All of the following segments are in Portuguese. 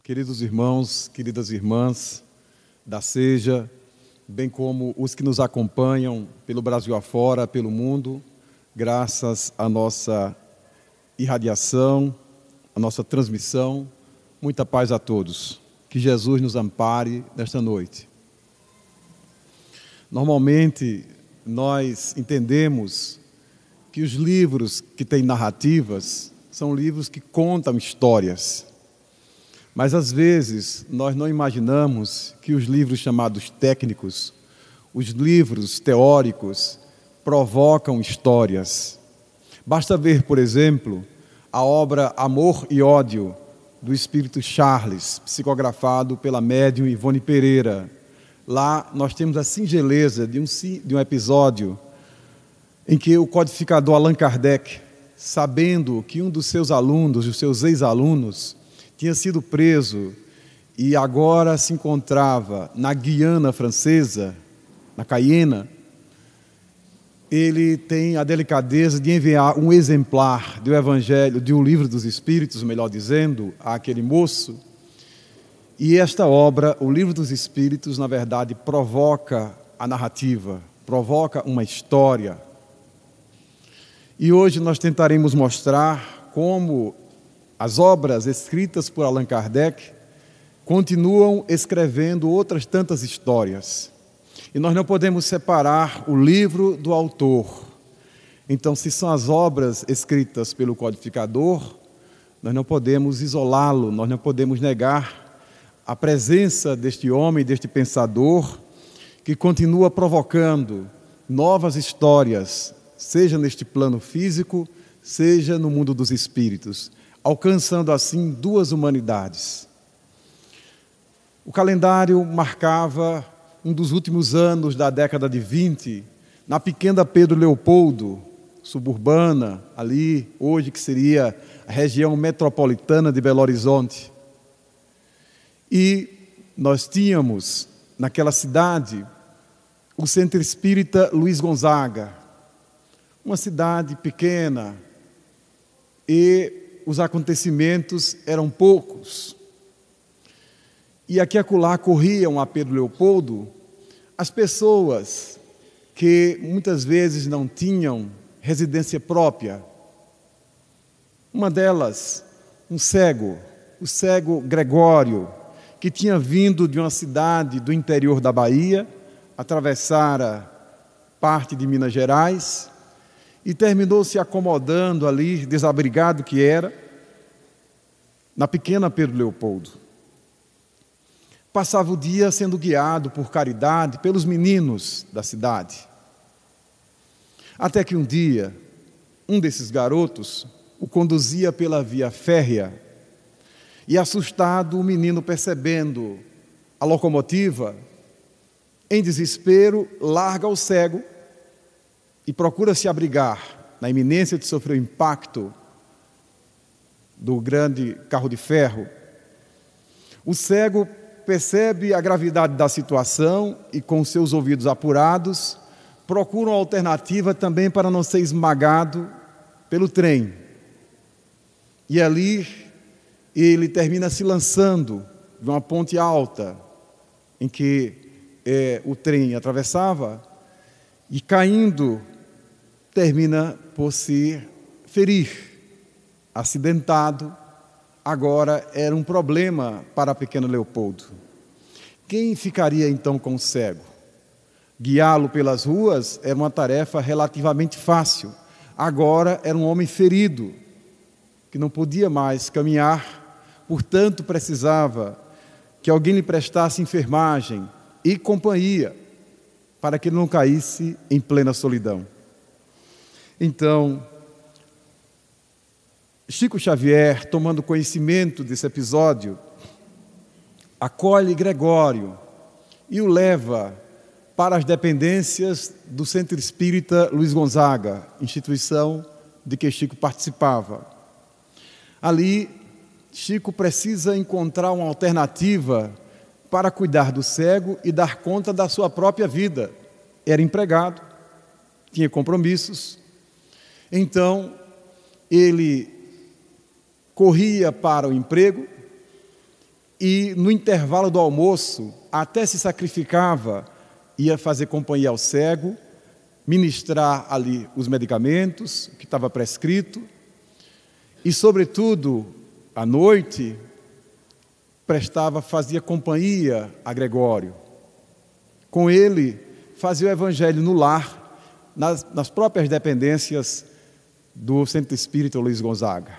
Queridos irmãos, queridas irmãs da Seja, bem como os que nos acompanham pelo Brasil afora, pelo mundo, graças à nossa irradiação, à nossa transmissão, muita paz a todos. Que Jesus nos ampare nesta noite. Normalmente, nós entendemos que os livros que têm narrativas são livros que contam histórias. Mas, às vezes, nós não imaginamos que os livros chamados técnicos, os livros teóricos, provocam histórias. Basta ver, por exemplo, a obra Amor e Ódio, do Espírito Charles, psicografado pela médium Ivone Pereira. Lá nós temos a singeleza de um episódio em que o codificador Allan Kardec, sabendo que um dos seus alunos, os seus ex-alunos, tinha sido preso e agora se encontrava na Guiana Francesa, na Cayena, ele tem a delicadeza de enviar um exemplar do Evangelho, de um livro dos Espíritos, melhor dizendo, àquele moço. E esta obra, o Livro dos Espíritos, na verdade, provoca a narrativa, provoca uma história. E hoje nós tentaremos mostrar como as obras escritas por Allan Kardec continuam escrevendo outras tantas histórias. E nós não podemos separar o livro do autor. Então, se são as obras escritas pelo codificador, nós não podemos isolá-lo, nós não podemos negar a presença deste homem, deste pensador, que continua provocando novas histórias, seja neste plano físico, seja no mundo dos espíritos, alcançando assim duas humanidades. O calendário marcava um dos últimos anos da década de 20, na pequena Pedro Leopoldo, suburbana, ali, hoje que seria a região metropolitana de Belo Horizonte. E nós tínhamos, naquela cidade, o Centro Espírita Luiz Gonzaga, uma cidade pequena, e os acontecimentos eram poucos. E aqui e acolá corriam a Pedro Leopoldo as pessoas que muitas vezes não tinham residência própria. Uma delas, um cego, o cego Gregório, que tinha vindo de uma cidade do interior da Bahia, atravessara parte de Minas Gerais e terminou se acomodando ali, desabrigado que era, na pequena Pedro Leopoldo. Passava o dia sendo guiado por caridade pelos meninos da cidade. Até que um dia, um desses garotos o conduzia pela via férrea e, assustado, o menino, percebendo a locomotiva, em desespero, larga o cego e procura se abrigar na iminência de sofrer o impacto do grande carro de ferro. O cego percebe a gravidade da situação e, com seus ouvidos apurados, procura uma alternativa também para não ser esmagado pelo trem. E ali ele termina se lançando de uma ponte alta em que o trem atravessava e, caindo, termina por se ferir, acidentado. Agora era um problema para a pequena Leopoldo. Quem ficaria então com o cego? Guiá-lo pelas ruas era uma tarefa relativamente fácil. Agora era um homem ferido, que não podia mais caminhar, portanto precisava que alguém lhe prestasse enfermagem e companhia, para que ele não caísse em plena solidão. Então, Chico Xavier, tomando conhecimento desse episódio, acolhe Gregório e o leva para as dependências do Centro Espírita Luiz Gonzaga, instituição de que Chico participava. Ali, Chico precisa encontrar uma alternativa para cuidar do cego e dar conta da sua própria vida. Era empregado, tinha compromissos, então ele corria para o emprego e no intervalo do almoço até se sacrificava, ia fazer companhia ao cego, ministrar ali os medicamentos que estava prescrito e, sobretudo, à noite, fazia companhia a Gregório. Com ele, fazia o evangelho no lar, nas próprias dependências do Centro Espírita Luiz Gonzaga.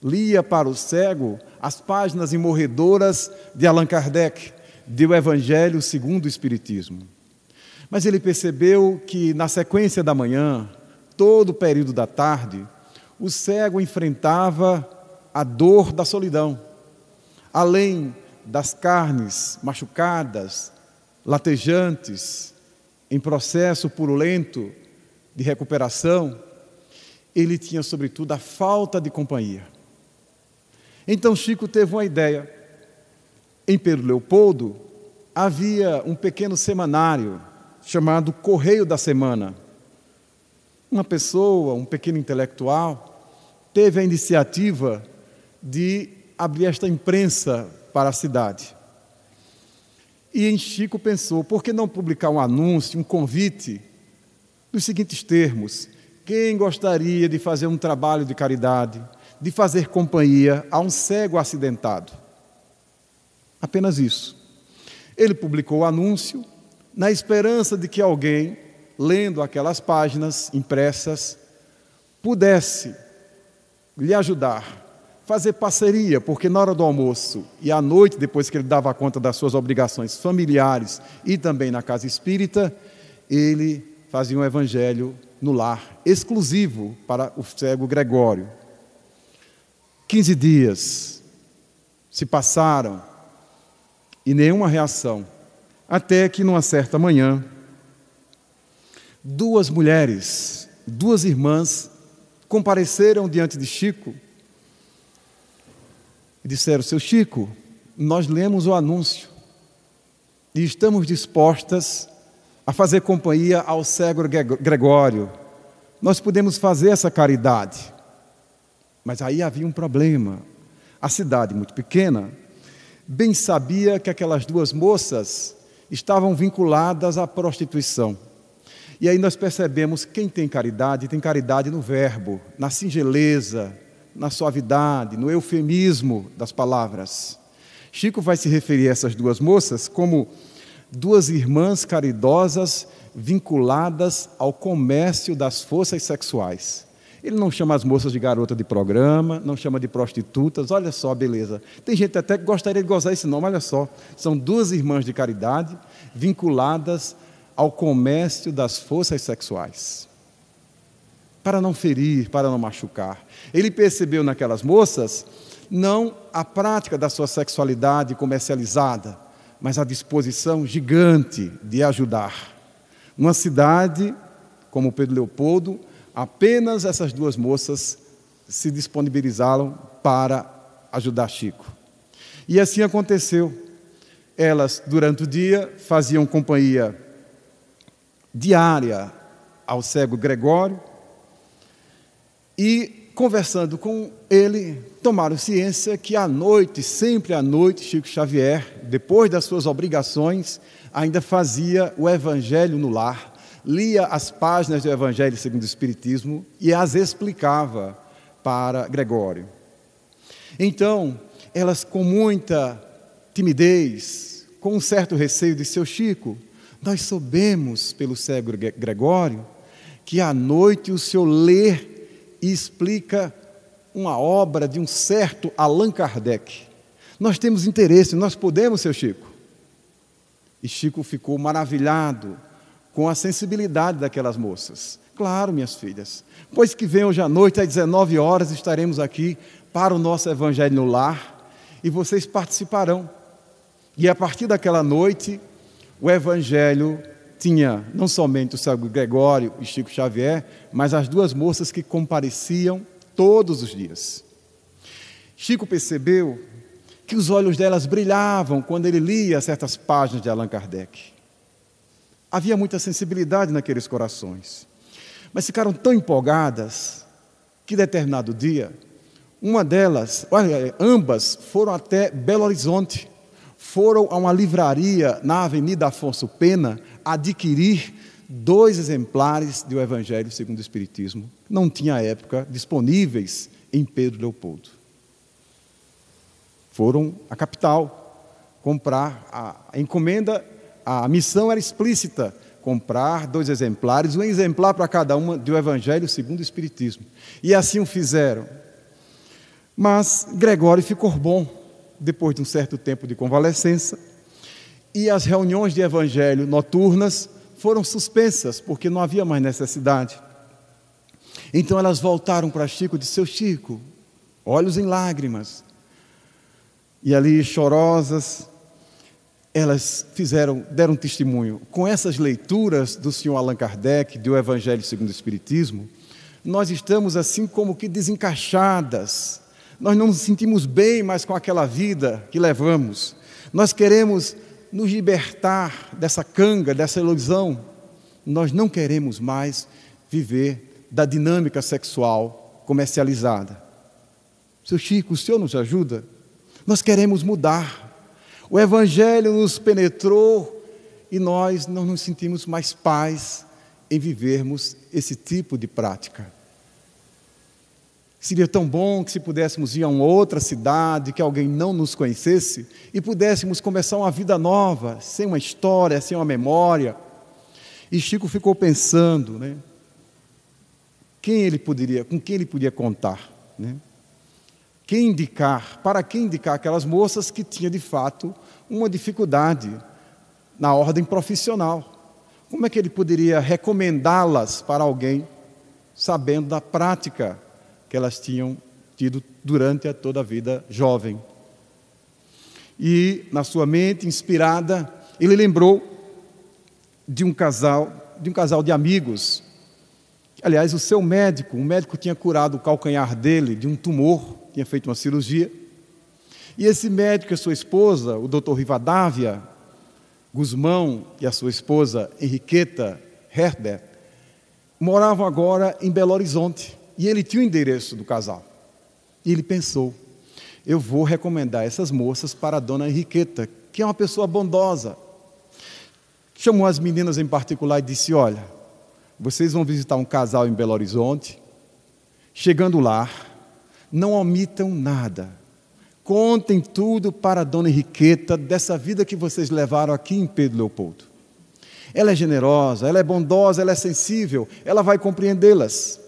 Lia para o cego as páginas imorredoras de Allan Kardec, do Evangelho segundo o Espiritismo. Mas ele percebeu que, na sequência da manhã, todo o período da tarde, o cego enfrentava a dor da solidão. Além das carnes machucadas, latejantes, em processo purulento de recuperação, ele tinha, sobretudo, a falta de companhia. Então Chico teve uma ideia. Em Pedro Leopoldo, havia um pequeno semanário chamado Correio da Semana. Uma pessoa, um pequeno intelectual, teve a iniciativa de abrir esta imprensa para a cidade. E em Chico pensou, por que não publicar um anúncio, um convite, nos seguintes termos: quem gostaria de fazer um trabalho de caridade, de fazer companhia a um cego acidentado? Apenas isso. Ele publicou o anúncio na esperança de que alguém, lendo aquelas páginas impressas, pudesse lhe ajudar, fazer parceria, porque na hora do almoço e à noite, depois que ele dava conta das suas obrigações familiares e também na casa espírita, ele fazia um evangelho no lar, exclusivo para o cego Gregório. 15 dias se passaram e nenhuma reação, até que numa certa manhã, duas mulheres, duas irmãs, compareceram diante de Chico e disseram: seu Chico, nós lemos o anúncio e estamos dispostas a fazer companhia ao cego Gregório. Nós podemos fazer essa caridade. Mas aí havia um problema. A cidade, muito pequena, bem sabia que aquelas duas moças estavam vinculadas à prostituição. E aí nós percebemos que quem tem caridade no verbo, na singeleza, na suavidade, no eufemismo das palavras. Chico vai se referir a essas duas moças como duas irmãs caridosas vinculadas ao comércio das forças sexuais. Ele não chama as moças de garota de programa, não chama de prostitutas, olha só a beleza. Tem gente até que gostaria de gozar esse nome, olha só. São duas irmãs de caridade vinculadas ao comércio das forças sexuais. Para não ferir, para não machucar. Ele percebeu naquelas moças não a prática da sua sexualidade comercializada, mas a disposição gigante de ajudar. Numa cidade como Pedro Leopoldo, apenas essas duas moças se disponibilizaram para ajudar Chico. E assim aconteceu. Elas, durante o dia, faziam companhia diária ao cego Gregório e, conversando com ele, tomaram ciência que à noite, sempre à noite, Chico Xavier, depois das suas obrigações, ainda fazia o evangelho no lar, lia as páginas do Evangelho segundo o Espiritismo e as explicava para Gregório. Então, elas com muita timidez, com um certo receio, de seu Chico, nós soubemos pelo cego Gregório que à noite o senhor lê e explica uma obra de um certo Allan Kardec. Nós temos interesse, nós podemos, seu Chico? E Chico ficou maravilhado com a sensibilidade daquelas moças. Claro, minhas filhas, pois que vem hoje à noite, às 19 horas, estaremos aqui para o nosso Evangelho no Lar, e vocês participarão. E a partir daquela noite, o Evangelho tinha não somente o cego Gregório e Chico Xavier, mas as duas moças que compareciam todos os dias. Chico percebeu que os olhos delas brilhavam quando ele lia certas páginas de Allan Kardec. Havia muita sensibilidade naqueles corações, mas ficaram tão empolgadas que, determinado dia, Uma delas, olha, ambas foram até Belo Horizonte, foram a uma livraria na Avenida Afonso Pena adquirir 2 exemplares do Evangelho segundo o Espiritismo. Não tinha à época disponíveis em Pedro Leopoldo. Foram à capital comprar a encomenda, a missão era explícita, comprar 2 exemplares, um exemplar para cada uma do Evangelho segundo o Espiritismo. E assim o fizeram. Mas Gregório ficou bom, depois de um certo tempo de convalescença, e as reuniões de Evangelho noturnas foram suspensas, porque não havia mais necessidade. Então elas voltaram para Chico e disseram: seu Chico, olhos em lágrimas. E ali, chorosas, elas deram testemunho. Com essas leituras do senhor Allan Kardec, do Evangelho segundo o Espiritismo, nós estamos assim como que desencaixadas. Nós não nos sentimos bem mais com aquela vida que levamos. Nós queremos nos libertar dessa canga, dessa ilusão. Nós não queremos mais viver da dinâmica sexual comercializada. Seu Chico, o senhor nos ajuda? Nós queremos mudar. O Evangelho nos penetrou e nós não nos sentimos mais paz em vivermos esse tipo de prática. Seria tão bom que se pudéssemos ir a uma outra cidade, que alguém não nos conhecesse e pudéssemos começar uma vida nova, sem uma história, sem uma memória. E Chico ficou pensando, né? Com quem ele podia contar, né? Para quem indicar aquelas moças que tinham de fato uma dificuldade na ordem profissional? Como é que ele poderia recomendá-las para alguém, sabendo da prática que elas tinham tido durante toda a vida jovem? E, na sua mente inspirada, ele lembrou de um casal de amigos. Aliás, o seu médico, o médico tinha curado o calcanhar dele de um tumor, tinha feito uma cirurgia. E esse médico e a sua esposa, o doutor Rivadavia Guzmão e a sua esposa Henriqueta Herbert, moravam agora em Belo Horizonte. E ele tinha o endereço do casal. E ele pensou: eu vou recomendar essas moças para a dona Henriqueta, que é uma pessoa bondosa. Chamou as meninas em particular e disse: olha, vocês vão visitar um casal em Belo Horizonte. Chegando lá, não omitam nada. Contem tudo para a dona Henriqueta dessa vida que vocês levaram aqui em Pedro Leopoldo. Ela é generosa, ela é bondosa, ela é sensível, ela vai compreendê-las.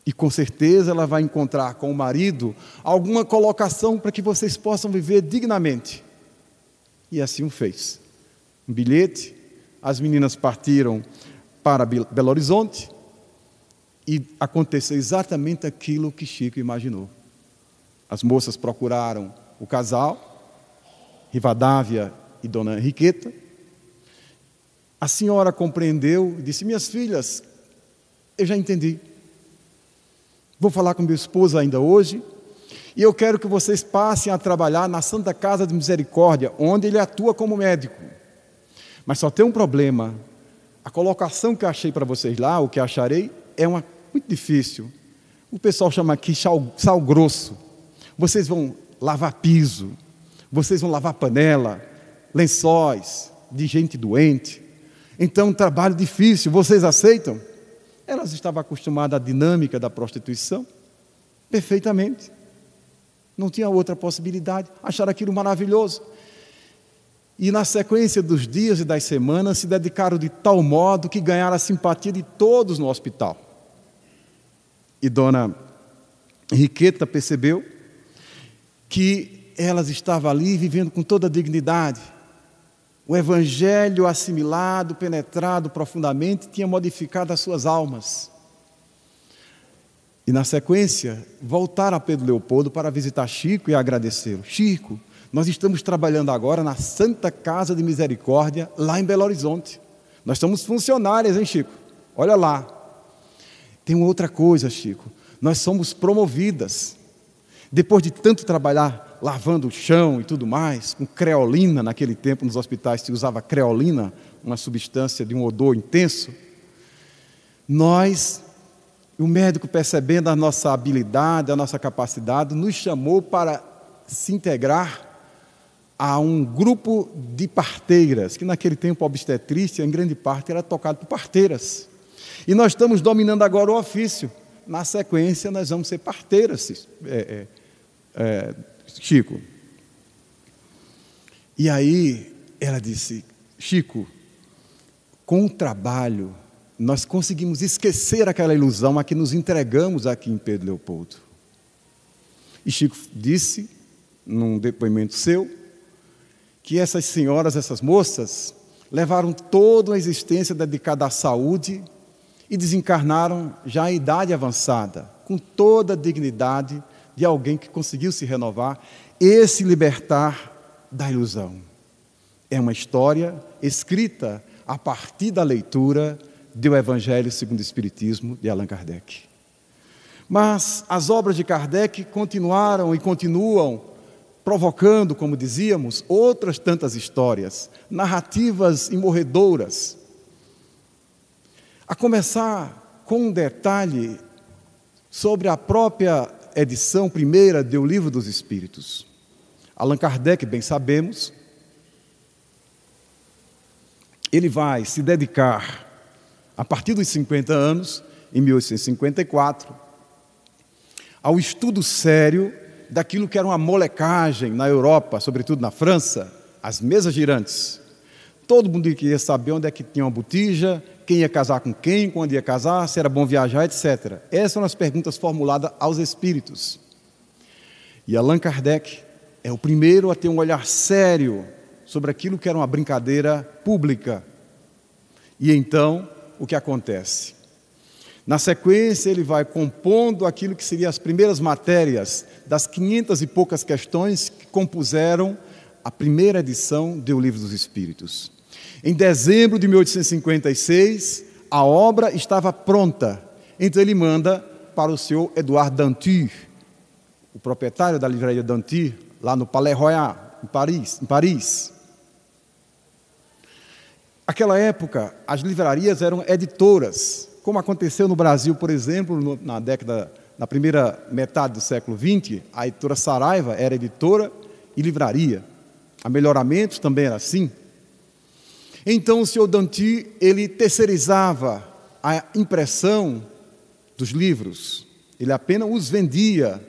E com certeza ela vai encontrar com o marido alguma colocação para que vocês possam viver dignamente. E assim o fez. Um bilhete, as meninas partiram para Belo Horizonte e aconteceu exatamente aquilo que Chico imaginou. As moças procuraram o casal, Rivadavia e dona Henriqueta. A senhora compreendeu e disse: minhas filhas, eu já entendi. Vou falar com meu esposo ainda hoje, e eu quero que vocês passem a trabalhar na Santa Casa de Misericórdia, onde ele atua como médico. Mas só tem um problema: a colocação que eu achei para vocês lá, o que acharei, é muito difícil. O pessoal chama aqui sal grosso. Vocês vão lavar piso, vocês vão lavar panela, lençóis de gente doente. Então, trabalho difícil, vocês aceitam? Elas estavam acostumadas à dinâmica da prostituição, perfeitamente. Não tinha outra possibilidade, acharam aquilo maravilhoso. E na sequência dos dias e das semanas, se dedicaram de tal modo que ganharam a simpatia de todos no hospital. E dona Henriqueta percebeu que elas estavam ali vivendo com toda a dignidade. O Evangelho assimilado, penetrado profundamente, tinha modificado as suas almas. E na sequência, voltaram a Pedro Leopoldo para visitar Chico e agradecê-lo. Chico, nós estamos trabalhando agora na Santa Casa de Misericórdia, lá em Belo Horizonte. Nós somos funcionários, hein, Chico? Olha lá. Tem uma outra coisa, Chico. Nós somos promovidas. Depois de tanto trabalhar lavando o chão e tudo mais, com creolina, naquele tempo nos hospitais se usava creolina, uma substância de um odor intenso, o médico, percebendo a nossa habilidade, a nossa capacidade, nos chamou para se integrar a um grupo de parteiras, que naquele tempo a obstetrícia, em grande parte, era tocada por parteiras. E nós estamos dominando agora o ofício. Na sequência, nós vamos ser parteiras, Chico. E aí, ela disse, Chico, com o trabalho, nós conseguimos esquecer aquela ilusão a que nos entregamos aqui em Pedro Leopoldo. E Chico disse, num depoimento seu, que essas senhoras, essas moças, levaram toda a existência dedicada à saúde e desencarnaram já em idade avançada, com toda a dignidade de alguém que conseguiu se renovar e se libertar da ilusão. É uma história escrita a partir da leitura do Evangelho segundo o Espiritismo de Allan Kardec. Mas as obras de Kardec continuaram e continuam provocando, como dizíamos, outras tantas histórias, narrativas imorredoras. A começar com um detalhe sobre a própria edição primeira do Livro dos Espíritos. Allan Kardec, bem sabemos, ele vai se dedicar, a partir dos 50 anos, em 1854, ao estudo sério daquilo que era uma molecagem na Europa, sobretudo na França, as mesas girantes. Todo mundo queria saber onde é que tinha uma botija, quem ia casar com quem, quando ia casar, se era bom viajar, etc. Essas são as perguntas formuladas aos espíritos. E Allan Kardec é o primeiro a ter um olhar sério sobre aquilo que era uma brincadeira pública. E então, o que acontece? Na sequência, ele vai compondo aquilo que seriam as primeiras matérias das 500 e poucas questões que compuseram a primeira edição do Livro dos Espíritos. Em dezembro de 1856, a obra estava pronta. Então ele manda para o senhor Edouard Danty, o proprietário da livraria Danty, lá no Palais Royal, em Paris. Naquela época, as livrarias eram editoras, como aconteceu no Brasil, por exemplo, na primeira metade do século XX, a editora Saraiva era editora e livraria. A Melhoramentos também era assim. Então, o senhor Danty, ele terceirizava a impressão dos livros. Ele apenas os vendia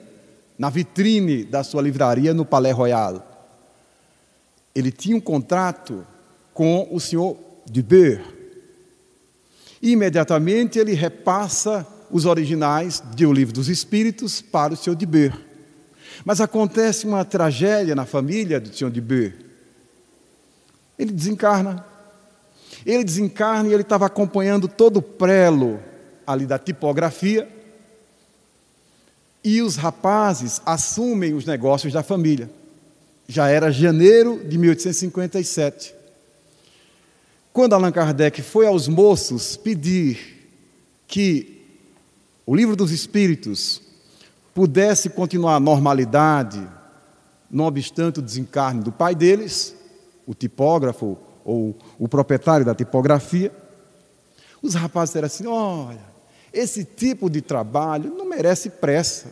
na vitrine da sua livraria no Palais Royal. Ele tinha um contrato com o senhor Dubeux. E, imediatamente, ele repassa os originais do Livro dos Espíritos para o senhor Dubeux. Mas acontece uma tragédia na família do senhor Dubeux. Ele desencarna. Ele desencarna e ele estava acompanhando todo o prelo ali da tipografia. E os rapazes assumem os negócios da família. Já era janeiro de 1857. Quando Allan Kardec foi aos moços pedir que o Livro dos Espíritos pudesse continuar a normalidade, não obstante o desencarne do pai deles, o tipógrafo ou o proprietário da tipografia, os rapazes disseram assim, olha, esse tipo de trabalho não merece pressa.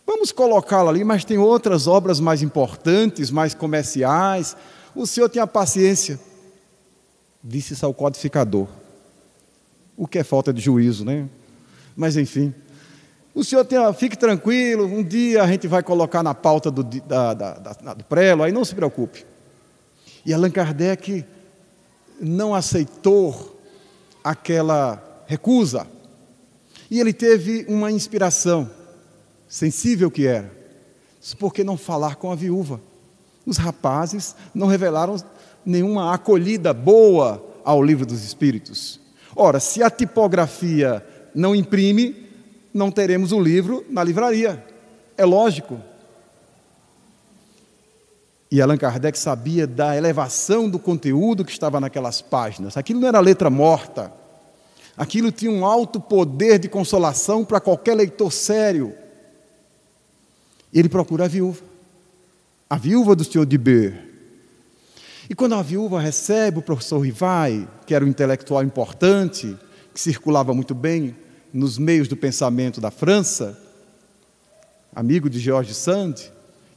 Vamos colocá-lo ali, mas tem outras obras mais importantes, mais comerciais. O senhor tenha paciência. Disse isso ao codificador. O que é falta de juízo, né? Mas, enfim. O senhor fique tranquilo, um dia a gente vai colocar na pauta do prelo, aí não se preocupe. E Allan Kardec não aceitou aquela recusa. E ele teve uma inspiração, sensível que era. Por que não falar com a viúva? Os rapazes não revelaram nenhuma acolhida boa ao Livro dos Espíritos. Ora, se a tipografia não imprime, não teremos o livro na livraria. É lógico. E Allan Kardec sabia da elevação do conteúdo que estava naquelas páginas. Aquilo não era letra morta. Aquilo tinha um alto poder de consolação para qualquer leitor sério. Ele procura a viúva do senhor Dubeux. E quando a viúva recebe o professor Rivai, que era um intelectual importante, que circulava muito bem nos meios do pensamento da França, amigo de George Sand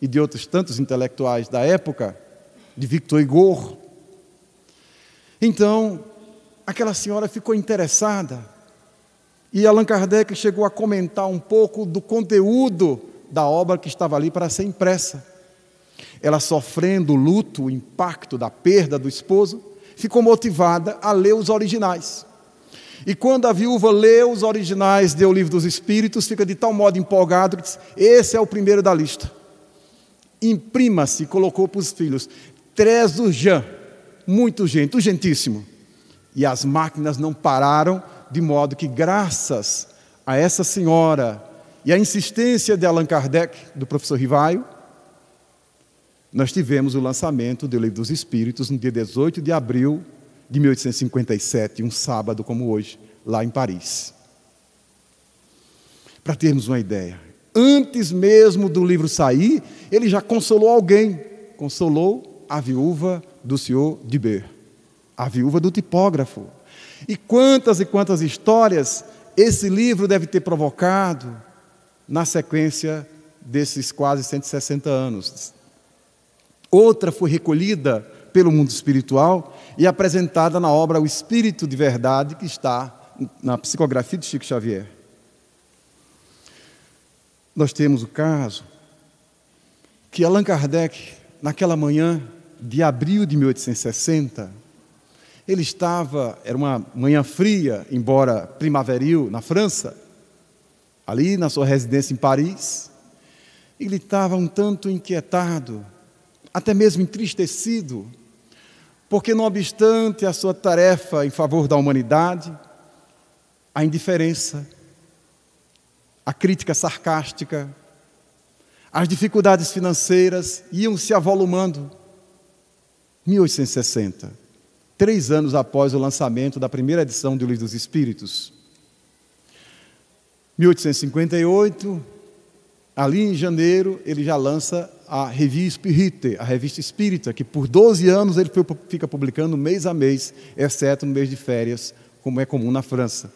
e de outros tantos intelectuais da época, de Victor Hugo. Então, aquela senhora ficou interessada e Allan Kardec chegou a comentar um pouco do conteúdo da obra que estava ali para ser impressa. Ela, sofrendo o luto, o impacto da perda do esposo, ficou motivada a ler os originais. E quando a viúva leu os originais do Livro dos Espíritos, fica de tal modo empolgado que diz: esse é o primeiro da lista. Imprima-se, colocou para os filhos, Trés Urgent, muito urgente, urgentíssimo. E as máquinas não pararam, de modo que, graças a essa senhora e à insistência de Allan Kardec, do professor Rivaio, nós tivemos o lançamento do Livro dos Espíritos no dia 18 de abril de 1857, um sábado como hoje, lá em Paris. Para termos uma ideia, antes mesmo do livro sair, ele já consolou alguém, consolou a viúva do senhor Dibert, a viúva do tipógrafo. E quantas histórias esse livro deve ter provocado na sequência desses quase 160 anos. Outra foi recolhida pelo mundo espiritual e apresentada na obra O Espírito de Verdade, que está na psicografia de Chico Xavier. Nós temos o caso que Allan Kardec, naquela manhã de abril de 1860, ele era uma manhã fria, embora primaveril, na França, ali na sua residência em Paris. Ele estava um tanto inquietado, até mesmo entristecido, porque, não obstante a sua tarefa em favor da humanidade, a indiferença, a crítica sarcástica, as dificuldades financeiras iam se avolumando. 1860, 3 anos após o lançamento da primeira edição do Livro dos Espíritos. 1858, ali em janeiro, ele já lança a Revue Spirite, a Revista Espírita, que por 12 anos ele fica publicando mês a mês, exceto no mês de férias, como é comum na França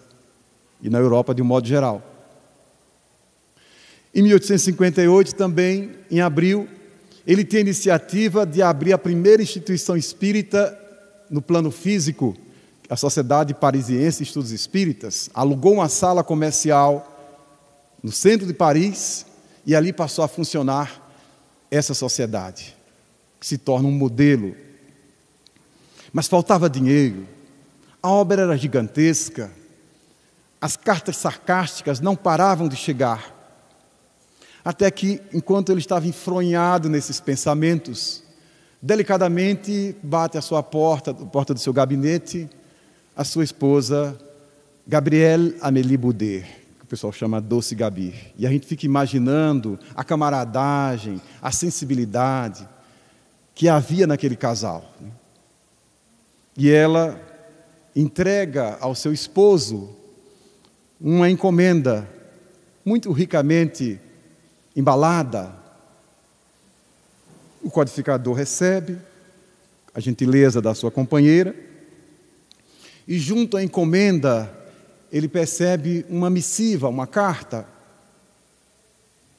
e na Europa de um modo geral. Em 1858, também, em abril, ele tem a iniciativa de abrir a primeira instituição espírita no plano físico, a Sociedade Parisiense de Estudos Espíritas, alugou uma sala comercial no centro de Paris e ali passou a funcionar essa sociedade, que se torna um modelo. Mas faltava dinheiro, a obra era gigantesca, as cartas sarcásticas não paravam de chegar, até que, enquanto ele estava enfronhado nesses pensamentos, delicadamente bate à sua porta, a porta do seu gabinete, a sua esposa, Gabrielle Amélie Boudet, que o pessoal chama Doce Gabi. E a gente fica imaginando a camaradagem, a sensibilidade que havia naquele casal. E ela entrega ao seu esposo uma encomenda muito ricamente embalada. O codificador recebe a gentileza da sua companheira e, junto à encomenda, ele percebe uma missiva, uma carta,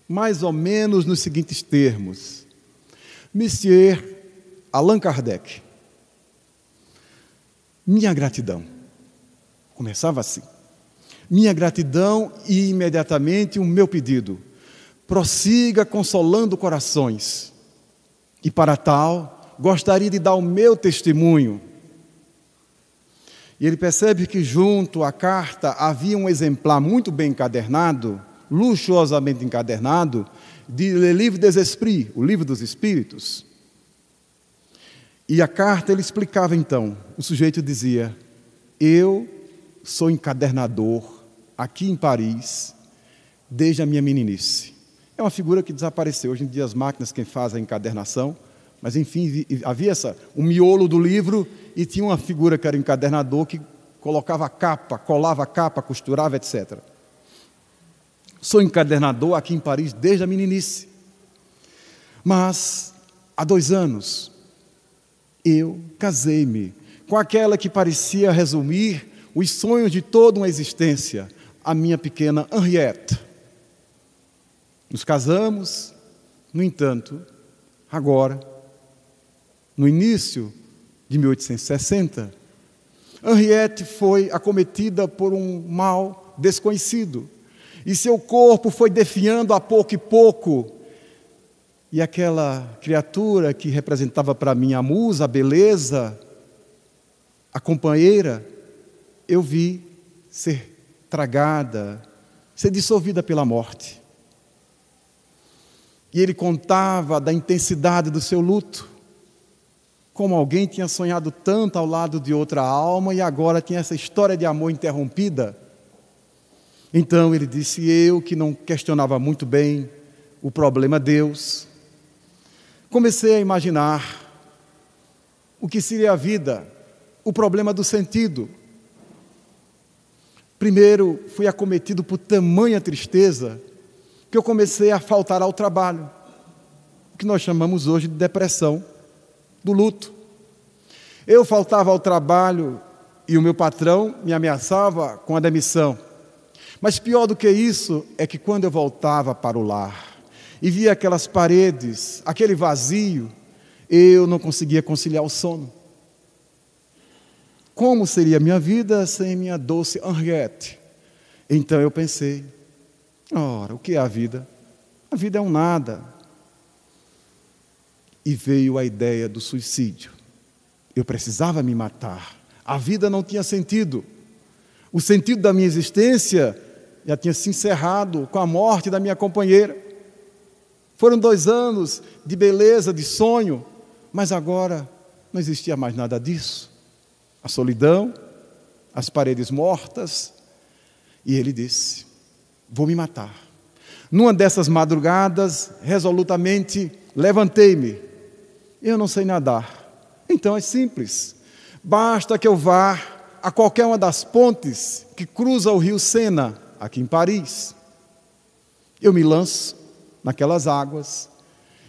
mais ou menos nos seguintes termos: Monsieur Allan Kardec, minha gratidão. Começava assim: minha gratidão e imediatamente o meu pedido: prossiga consolando corações. E para tal, gostaria de dar o meu testemunho. E ele percebe que junto à carta havia um exemplar muito bem encadernado, luxuosamente encadernado, de Le Livre des Esprits, o Livro dos Espíritos. E a carta ele explicava então, o sujeito dizia: eu sou encadernador aqui em Paris desde a minha meninice. É uma figura que desapareceu. Hoje em dia as máquinas quem faz a encadernação, mas enfim, havia o miolo do livro e tinha uma figura que era o encadernador que colocava a capa, colava a capa, costurava, etc. Sou encadernador aqui em Paris desde a meninice. Mas, há 2 anos, eu casei-me com aquela que parecia resumir os sonhos de toda uma existência, a minha pequena Henriette. Nos casamos, no entanto, agora, no início de 1860, Henriette foi acometida por um mal desconhecido, e seu corpo foi definhando a pouco e pouco, e aquela criatura que representava para mim a musa, a beleza, a companheira, eu vi ser tragada, ser dissolvida pela morte. E ele contava da intensidade do seu luto, como alguém tinha sonhado tanto ao lado de outra alma e agora tinha essa história de amor interrompida. Então ele disse, eu que não questionava muito bem o problema Deus, comecei a imaginar o que seria a vida, o problema do sentido. Primeiro fui acometido por tamanha tristeza que eu comecei a faltar ao trabalho, o que nós chamamos hoje de depressão, do luto. Eu faltava ao trabalho e o meu patrão me ameaçava com a demissão. Mas pior do que isso é que quando eu voltava para o lar e via aquelas paredes, aquele vazio, eu não conseguia conciliar o sono. Como seria a minha vida sem minha doce Henriette? Então eu pensei, ora, o que é a vida? A vida é um nada. E veio a ideia do suicídio. Eu precisava me matar. A vida não tinha sentido. O sentido da minha existência já tinha se encerrado com a morte da minha companheira. Foram 2 anos de beleza, de sonho, mas agora não existia mais nada disso. A solidão, as paredes mortas, e ele disse, vou me matar. Numa dessas madrugadas, resolutamente, levantei-me. Eu não sei nadar, então é simples, basta que eu vá a qualquer uma das pontes que cruza o rio Sena, aqui em Paris. Eu me lanço naquelas águas,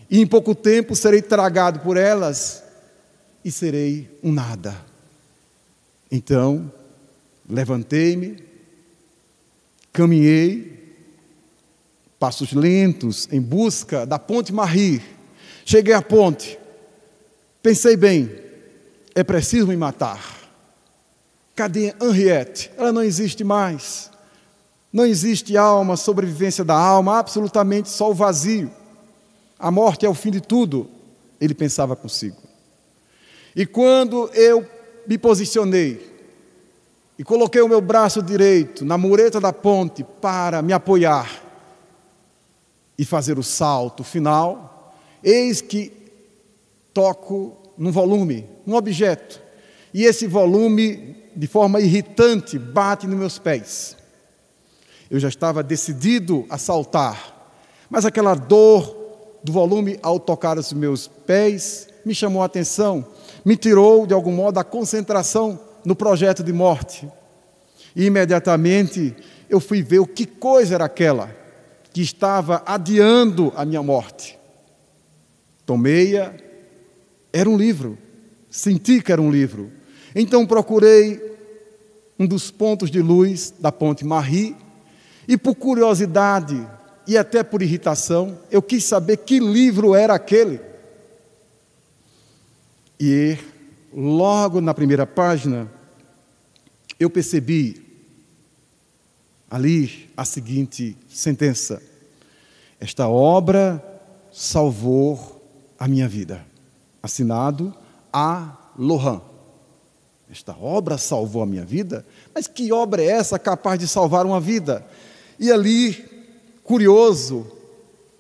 e em pouco tempo serei tragado por elas, e serei um nada. Então, levantei-me, caminhei, passos lentos, em busca da ponte Marie. Cheguei à ponte, pensei bem, é preciso me matar. Cadê Henriette? Ela não existe mais. Não existe alma, sobrevivência da alma, absolutamente só o vazio. A morte é o fim de tudo, ele pensava consigo. E quando eu me posicionei e coloquei o meu braço direito na mureta da ponte para me apoiar e fazer o salto final, eis que toco num volume, num objeto, e esse volume, de forma irritante, bate nos meus pés. Eu já estava decidido a saltar, mas aquela dor do volume ao tocar os meus pés me chamou a atenção, me tirou de algum modo a concentração no projeto de morte. E imediatamente eu fui ver o que coisa era aquela que estava adiando a minha morte. Tomei-a, era um livro, senti que era um livro. Então procurei um dos pontos de luz da ponte Marie e por curiosidade e até por irritação, eu quis saber que livro era aquele. E logo na primeira página, eu percebi ali a seguinte sentença: esta obra salvou a minha vida. Assinado A. Lohan. Esta obra salvou a minha vida? Mas que obra é essa capaz de salvar uma vida? E ali, curioso,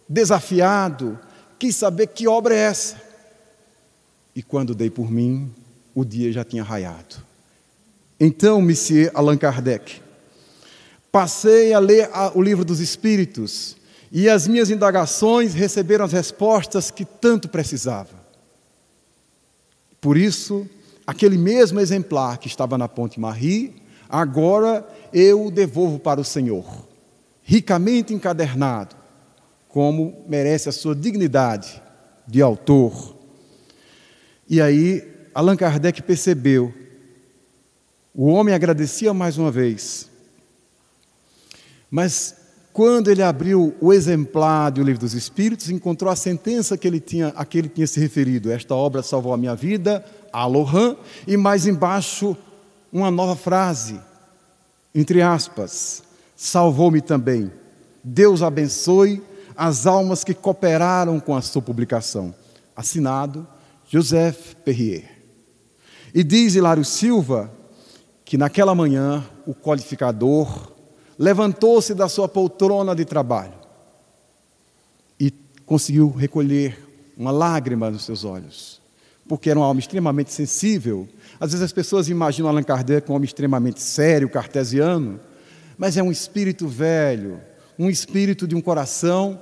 desafiado, quis saber que obra é essa. E quando dei por mim, o dia já tinha raiado. Então, Monsieur Allan Kardec, passei a ler o Livro dos Espíritos, e as minhas indagações receberam as respostas que tanto precisava. Por isso, aquele mesmo exemplar que estava na ponte Marie, agora eu o devolvo para o Senhor, ricamente encadernado, como merece a sua dignidade de autor. E aí, Allan Kardec percebeu, o homem agradecia mais uma vez, Mas quando ele abriu o exemplar do Livro dos Espíritos, encontrou a sentença a que ele tinha se referido. Esta obra salvou a minha vida, Alohan, e mais embaixo uma nova frase, entre aspas, salvou-me também. Deus abençoe as almas que cooperaram com a sua publicação. Assinado, Joseph Perrier. E diz Hilário Silva que naquela manhã o codificador levantou-se da sua poltrona de trabalho e conseguiu recolher uma lágrima nos seus olhos, porque era uma alma extremamente sensível. Às vezes as pessoas imaginam Allan Kardec como um homem extremamente sério, cartesiano, mas é um espírito velho, um espírito de um coração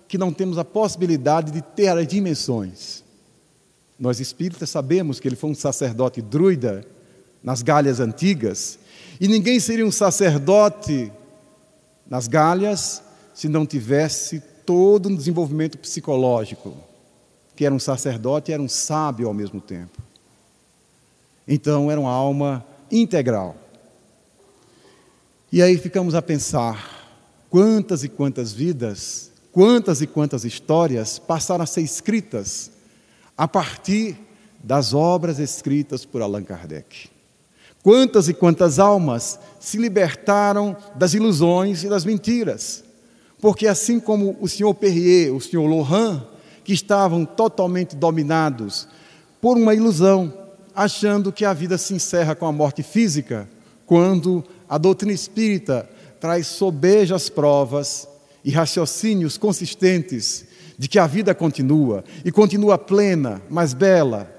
que não temos a possibilidade de ter as dimensões. Nós espíritas sabemos que ele foi um sacerdote druida nas Gálias antigas, e ninguém seria um sacerdote nas Gálias se não tivesse todo um desenvolvimento psicológico, que era um sacerdote e era um sábio ao mesmo tempo. Então era uma alma integral. E aí ficamos a pensar quantas e quantas vidas, quantas e quantas histórias passaram a ser escritas a partir das obras escritas por Allan Kardec. Quantas e quantas almas se libertaram das ilusões e das mentiras. Porque assim como o senhor Perrier, o senhor Lohan, que estavam totalmente dominados por uma ilusão, achando que a vida se encerra com a morte física, quando a doutrina espírita traz sobejas provas e raciocínios consistentes de que a vida continua, e continua plena, mais bela,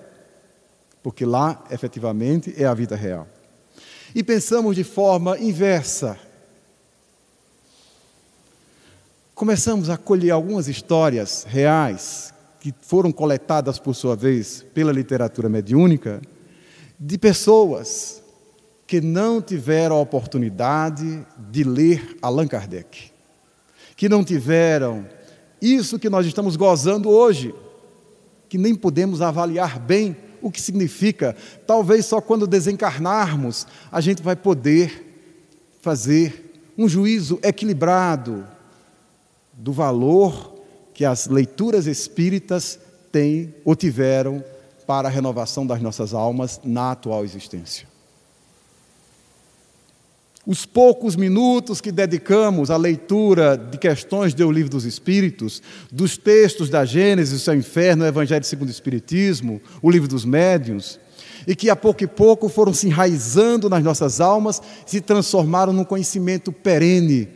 porque lá, efetivamente, é a vida real. E pensamos de forma inversa. Começamos a colher algumas histórias reais, que foram coletadas, por sua vez, pela literatura mediúnica, de pessoas que não tiveram a oportunidade de ler Allan Kardec, que não tiveram isso que nós estamos gozando hoje, que nem podemos avaliar bem o que significa. Talvez só quando desencarnarmos a gente vai poder fazer um juízo equilibrado do valor que as leituras espíritas têm ou tiveram para a renovação das nossas almas na atual existência. Os poucos minutos que dedicamos à leitura de questões do Livro dos Espíritos, dos textos da Gênesis, o Céu e o Inferno, o Evangelho segundo o Espiritismo, o Livro dos Médiuns, e que a pouco e pouco foram se enraizando nas nossas almas, se transformaram num conhecimento perene,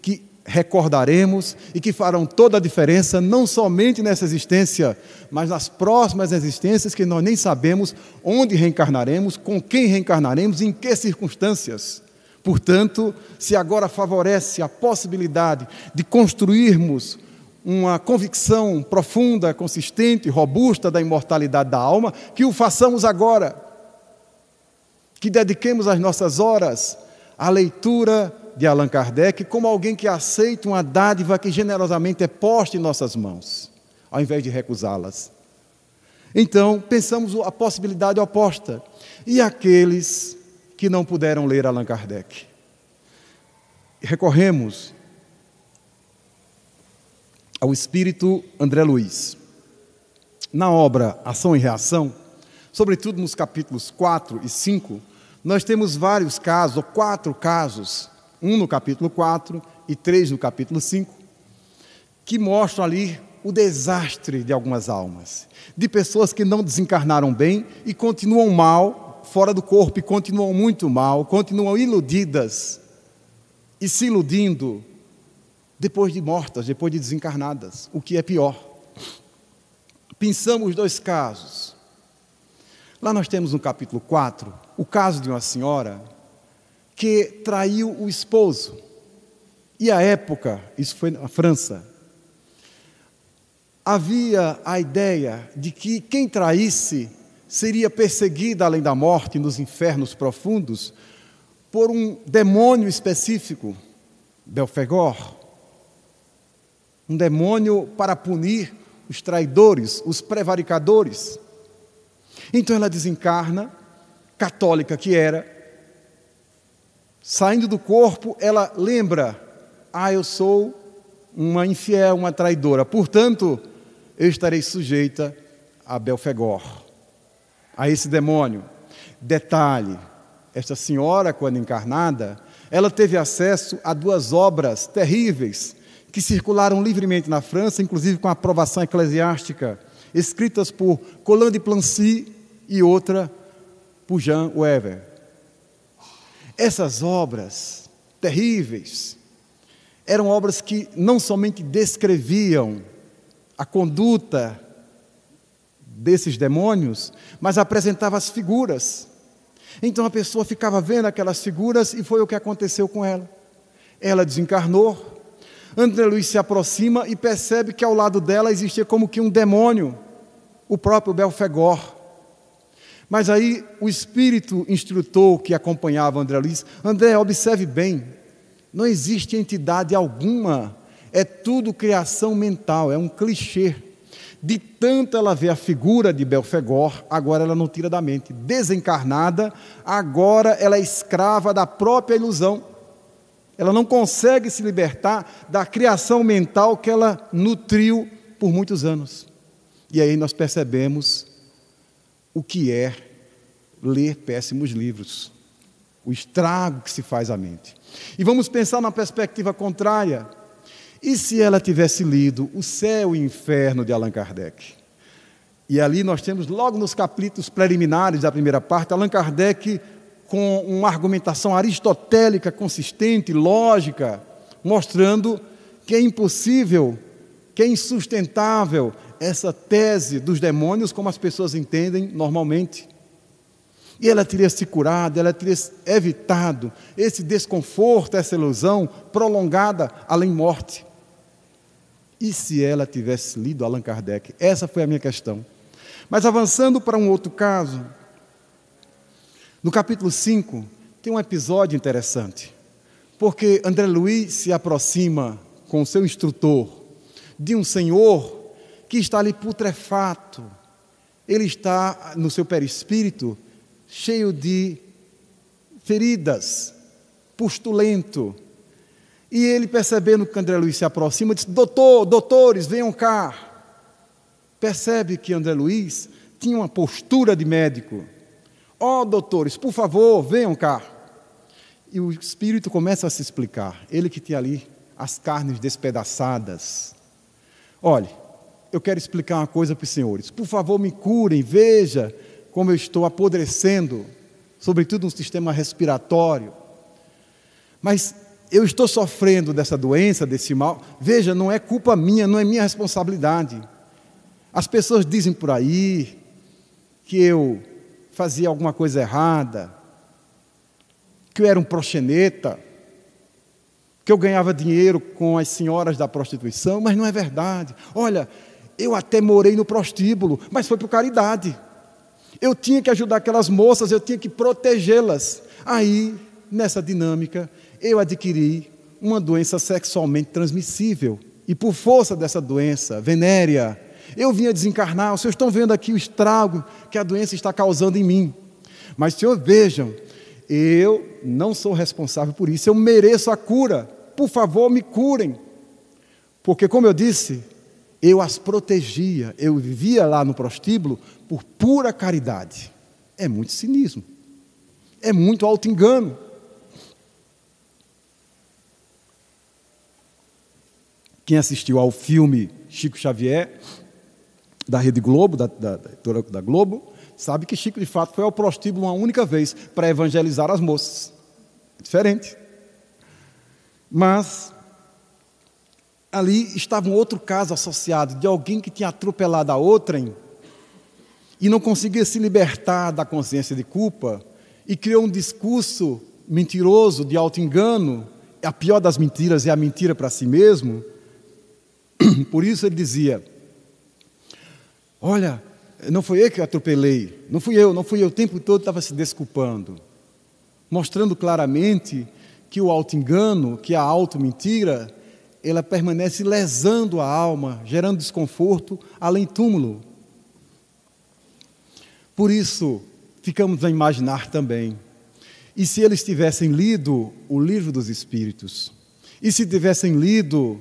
que recordaremos e que farão toda a diferença, não somente nessa existência, mas nas próximas existências, que nós nem sabemos onde reencarnaremos, com quem reencarnaremos e em que circunstâncias. Portanto, se agora favorece a possibilidade de construirmos uma convicção profunda, consistente, robusta da imortalidade da alma, que o façamos agora. Que dediquemos as nossas horas à leitura de Allan Kardec como alguém que aceita uma dádiva que generosamente é posta em nossas mãos, ao invés de recusá-las. Então, pensamos a possibilidade oposta. E aqueles que não puderam ler Allan Kardec? Recorremos ao espírito André Luiz. Na obra Ação e Reação, sobretudo nos capítulos 4 e 5, nós temos vários casos, ou 4 casos, um no capítulo 4 e 3 no capítulo 5, que mostram ali o desastre de algumas almas, de pessoas que não desencarnaram bem e continuam mal, fora do corpo, e continuam muito mal, continuam iludidas e se iludindo depois de mortas, depois de desencarnadas, o que é pior. Pensamos 2 casos. Lá nós temos no capítulo 4, o caso de uma senhora que traiu o esposo. E à época, isso foi na França, havia a ideia de que quem traísse seria perseguida além da morte nos infernos profundos por um demônio específico, Belfegor, um demônio para punir os traidores, os prevaricadores. Então ela desencarna, católica que era, saindo do corpo, ela lembra eu sou uma infiel, uma traidora, portanto, eu estarei sujeita a Belfegor, a esse demônio. Detalhe, esta senhora, quando encarnada, ela teve acesso a 2 obras terríveis que circularam livremente na França, inclusive com a aprovação eclesiástica, escritas por Colin de Plancy e outra por Jean Weber. Essas obras terríveis eram obras que não somente descreviam a conduta desses demônios, mas apresentavam as figuras. Então a pessoa ficava vendo aquelas figuras e foi o que aconteceu com ela. Ela desencarnou, André Luiz se aproxima e percebe que ao lado dela existia como que um demônio, o próprio Belfegor. Mas aí o espírito instrutor que acompanhava André Luiz, André, observe bem, não existe entidade alguma, é tudo criação mental, é um clichê. De tanto ela ver a figura de Belfegor, agora ela não tira da mente. Desencarnada, agora ela é escrava da própria ilusão. Ela não consegue se libertar da criação mental que ela nutriu por muitos anos. E aí nós percebemos o que é ler péssimos livros, o estrago que se faz à mente. E vamos pensar na perspectiva contrária. E se ela tivesse lido O Céu e o Inferno de Allan Kardec? E ali nós temos, logo nos capítulos preliminares da primeira parte, Allan Kardec com uma argumentação aristotélica consistente, lógica, mostrando que é impossível, que é insustentável essa tese dos demônios como as pessoas entendem normalmente. E ela teria se curado, ela teria evitado esse desconforto, essa ilusão prolongada além morte. E se ela tivesse lido Allan Kardec? Essa foi a minha questão. Mas avançando para um outro caso, no capítulo 5, tem um episódio interessante, porque André Luiz se aproxima com o seu instrutor de um senhor que está ali putrefato. Ele está no seu perispírito cheio de feridas, pustulento. E ele, percebendo que André Luiz se aproxima, diz: doutores, venham cá. Percebe que André Luiz tinha uma postura de médico. Doutores, por favor, venham cá. E o espírito começa a se explicar. Ele que tinha ali as carnes despedaçadas. Olhe, eu quero explicar uma coisa para os senhores. Por favor, me curem, veja como eu estou apodrecendo, sobretudo no sistema respiratório. Mas eu estou sofrendo dessa doença, desse mal. Veja, não é culpa minha, não é minha responsabilidade. As pessoas dizem por aí que eu fazia alguma coisa errada, que eu era um proxeneta, que eu ganhava dinheiro com as senhoras da prostituição, mas não é verdade. Olha, eu até morei no prostíbulo, mas foi por caridade. Eu tinha que ajudar aquelas moças, eu tinha que protegê-las. Aí, nessa dinâmica, eu adquiri uma doença sexualmente transmissível. E por força dessa doença venérea, eu vinha desencarnar. Vocês estão vendo aqui o estrago que a doença está causando em mim. Mas, senhor, vejam, eu não sou responsável por isso, eu mereço a cura. Por favor, me curem. Porque, como eu disse, eu as protegia, eu vivia lá no prostíbulo por pura caridade. É muito cinismo, é muito auto-engano. Quem assistiu ao filme Chico Xavier, da Rede Globo, da Globo, sabe que Chico, de fato, foi ao prostíbulo uma única vez para evangelizar as moças. Diferente. Mas ali estava um outro caso associado, de alguém que tinha atropelado a outrem e não conseguia se libertar da consciência de culpa e criou um discurso mentiroso, de auto-engano. A pior das mentiras é a mentira para si mesmo. Por isso ele dizia: olha, não foi eu que atropelei, não fui eu, o tempo todo estava se desculpando, mostrando claramente que o auto-engano, que a auto-mentira, ela permanece lesando a alma, gerando desconforto, além túmulo. Por isso, ficamos a imaginar também, e se eles tivessem lido o Livro dos Espíritos, E se tivessem lido,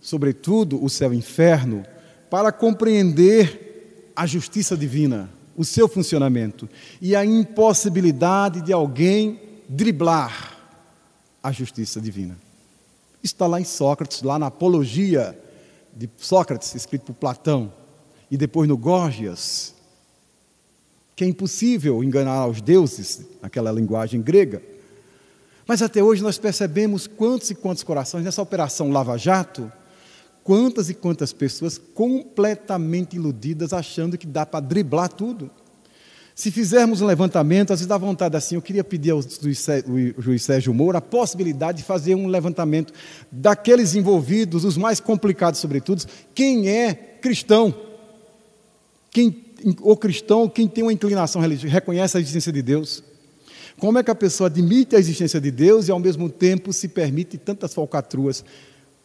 sobretudo, o céu e o inferno, para compreender a justiça divina, o seu funcionamento e a impossibilidade de alguém driblar a justiça divina. Está lá em Sócrates, lá na Apologia de Sócrates, escrito por Platão, e depois no Górgias, que é impossível enganar os deuses, naquela linguagem grega. Mas até hoje nós percebemos quantos e quantos corações, nessa operação Lava Jato, quantas e quantas pessoas completamente iludidas, achando que dá para driblar tudo. Se fizermos um levantamento, às vezes dá vontade assim, eu queria pedir ao juiz Sérgio Moro a possibilidade de fazer um levantamento daqueles envolvidos, os mais complicados sobretudo, quem é cristão, quem tem uma inclinação religiosa, reconhece a existência de Deus. Como é que a pessoa admite a existência de Deus e ao mesmo tempo se permite tantas falcatruas?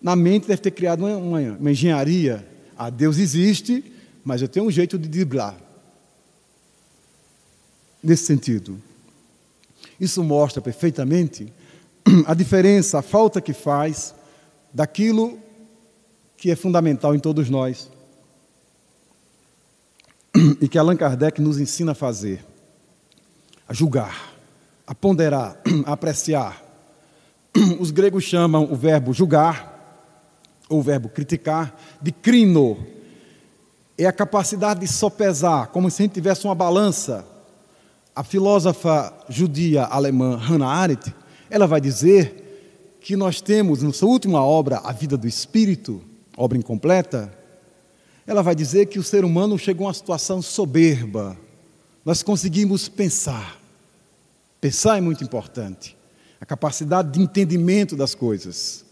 Na mente deve ter criado uma engenharia. Deus existe, mas eu tenho um jeito de driblar. Nesse sentido, isso mostra perfeitamente a diferença, a falta que faz daquilo que é fundamental em todos nós e que Allan Kardec nos ensina a fazer, a julgar, a ponderar, a apreciar. Os gregos chamam o verbo julgar, ou o verbo criticar, de krino. É a capacidade de sopesar, como se a gente tivesse uma balança. A filósofa judia alemã Hannah Arendt, ela vai dizer que nós temos, na sua última obra, A Vida do Espírito, obra incompleta, ela vai dizer que o ser humano chegou a uma situação soberba. Nós conseguimos pensar. Pensar é muito importante. A capacidade de entendimento das coisas.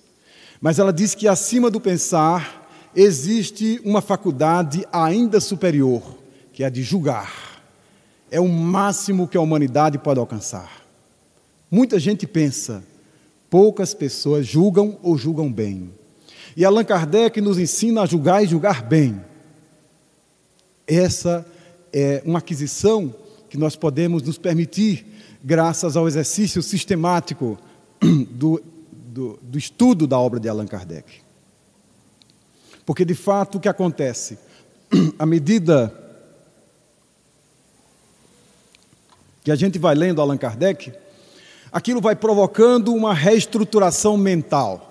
Mas ela diz que acima do pensar existe uma faculdade ainda superior, que é a de julgar. É o máximo que a humanidade pode alcançar. Muita gente pensa, poucas pessoas julgam ou julgam bem. E Allan Kardec nos ensina a julgar e julgar bem. Essa é uma aquisição que nós podemos nos permitir graças ao exercício sistemático do estudo da obra de Allan Kardec. Porque, de fato, o que acontece? À medida que a gente vai lendo Allan Kardec, aquilo vai provocando uma reestruturação mental,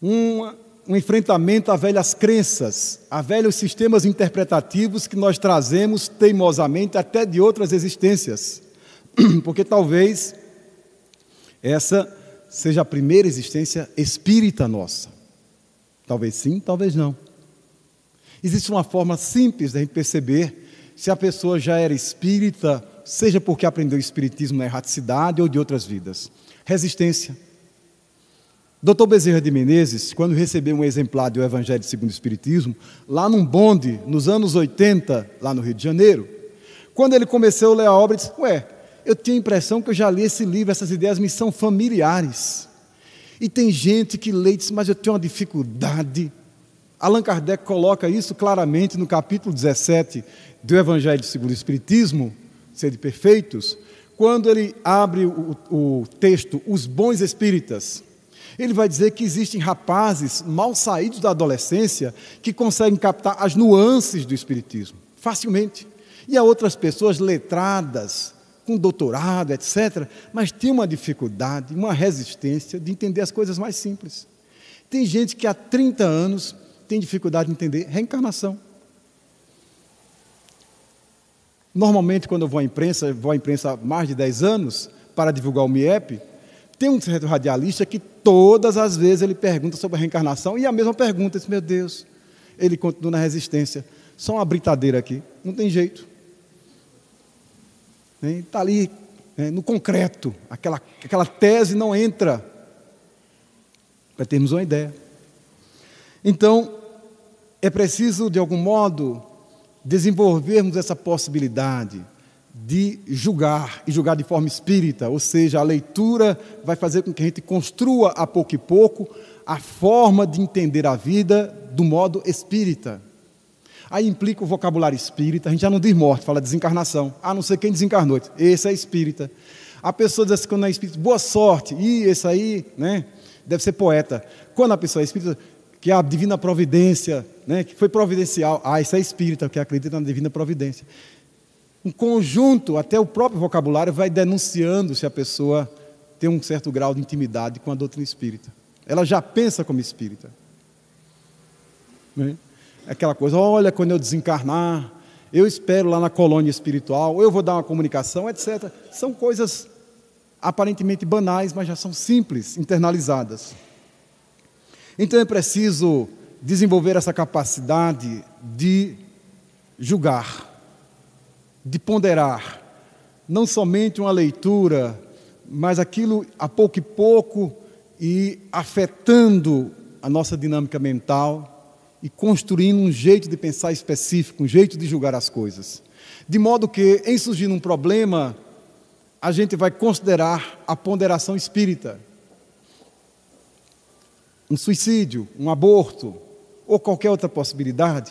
um enfrentamento a velhas crenças, a velhos sistemas interpretativos que nós trazemos teimosamente até de outras existências, porque talvez essa seja a primeira existência espírita nossa. Talvez sim, talvez não. Existe uma forma simples de a gente perceber se a pessoa já era espírita, seja porque aprendeu o espiritismo na erraticidade ou de outras vidas. Resistência. Dr. Bezerra de Menezes, quando recebeu um exemplar do Evangelho segundo o Espiritismo, lá num bonde, nos anos 80, lá no Rio de Janeiro, quando ele começou a ler a obra, ele disse, eu tinha a impressão que eu já li esse livro, essas ideias me são familiares. E tem gente que lê e diz, mas eu tenho uma dificuldade. Allan Kardec coloca isso claramente no capítulo 17 do Evangelho segundo o Espiritismo, Sede Perfeitos, quando ele abre o texto, os bons espíritas. Ele vai dizer que existem rapazes mal saídos da adolescência que conseguem captar as nuances do espiritismo, facilmente. E há outras pessoas letradas, com doutorado, etc., mas tem uma dificuldade, uma resistência de entender as coisas mais simples. Tem gente que há 30 anos tem dificuldade de entender reencarnação. Normalmente, quando eu vou à imprensa há mais de 10 anos, para divulgar o MIEP, tem um certo radialista que todas as vezes ele pergunta sobre a reencarnação, e a mesma pergunta, diz, meu Deus, ele continua na resistência. Só uma britadeira aqui, não tem jeito. Está ali, no concreto, aquela tese não entra, para termos uma ideia. Então, é preciso, de algum modo, desenvolvermos essa possibilidade de julgar, e julgar de forma espírita, ou seja, a leitura vai fazer com que a gente construa a pouco e pouco a forma de entender a vida do modo espírita. Aí implica o vocabulário espírita, a gente já não diz morte, fala desencarnação. Não sei quem desencarnou, esse é espírita. A pessoa diz assim, quando é espírita, boa sorte, e esse aí, deve ser poeta. Quando a pessoa é espírita, que a divina providência, né, que foi providencial, isso é espírita, que acredita na divina providência. Um conjunto, até o próprio vocabulário vai denunciando se a pessoa tem um certo grau de intimidade com a doutrina espírita. Ela já pensa como espírita. Né? Aquela coisa, olha, quando eu desencarnar, eu espero lá na colônia espiritual, ou eu vou dar uma comunicação, etc. São coisas aparentemente banais, mas já são simples, internalizadas. Então é preciso desenvolver essa capacidade de julgar, de ponderar, não somente uma leitura, mas aquilo a pouco e pouco e afetando a nossa dinâmica mental e construindo um jeito de pensar específico, um jeito de julgar as coisas. De modo que, em surgindo um problema, a gente vai considerar a ponderação espírita. Um suicídio, um aborto, ou qualquer outra possibilidade.